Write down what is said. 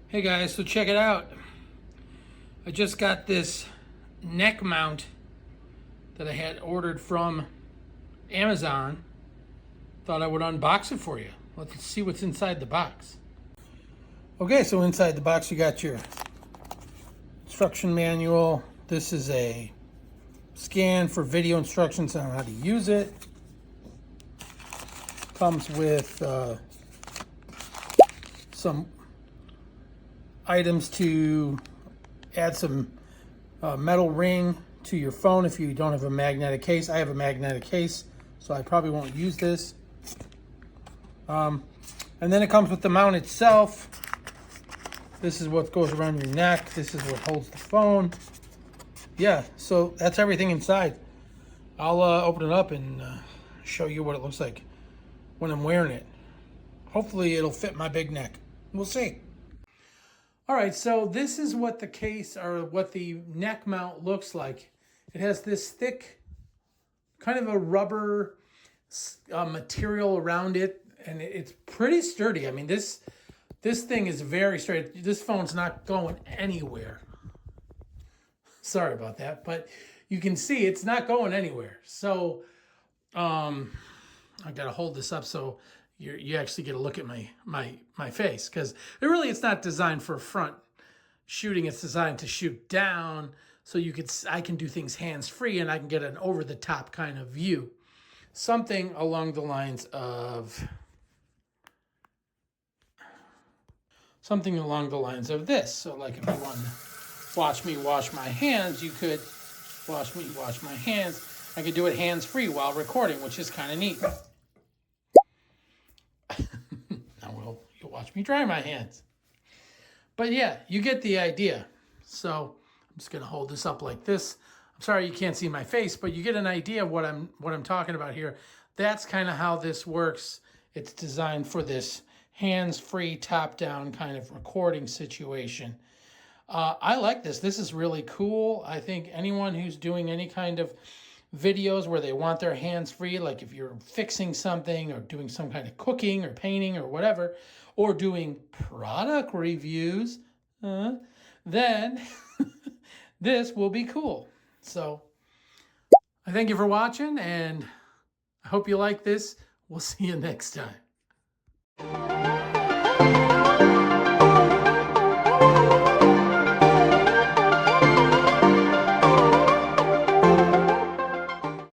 Hey guys, so check it out. I just got this neck mount that I had ordered from Amazon. Thought I would unbox it for you. Let's see what's inside the box. Okay, so inside the box you got your instruction manual. This is a scan for video instructions on how to use it. Comes with some items to add some metal ring to your phone if you don't have a magnetic case. I have a magnetic case, so I probably won't use this. And then it comes with the mount itself. This is what goes around your neck. This is what holds the phone. Yeah, so that's everything inside. I'll open it up and show you what it looks like when I'm wearing it. Hopefully it'll fit my big neck. We'll see. All right, so this is what the case or what the neck mount looks like. It has this thick, kind of a rubber material around it, and it's pretty sturdy. I mean, this thing is very straight. This phone's not going anywhere. Sorry about that, but you can see it's not going anywhere. So, I gotta hold this up so you actually get a look at my face, because it's not designed for front shooting. It's designed to shoot down, so I can do things hands-free and I can get an over-the-top kind of view. Something along the lines of this. So like if you want to watch me wash my hands, you could watch me wash my hands. I could do it hands-free while recording, which is kind of neat. Now you'll watch me dry my hands. But yeah, you get the idea. So I'm just gonna hold this up like this. I'm sorry you can't see my face, but you get an idea of what I'm talking about here. That's kind of how this works. It's designed for this hands-free, top-down kind of recording situation. I like this. This is really cool. I think anyone who's doing any kind of videos where they want their hands free, like if you're fixing something or doing some kind of cooking or painting or whatever, or doing product reviews, then this will be cool. So I thank you for watching, and I hope you like this. We'll see you next time.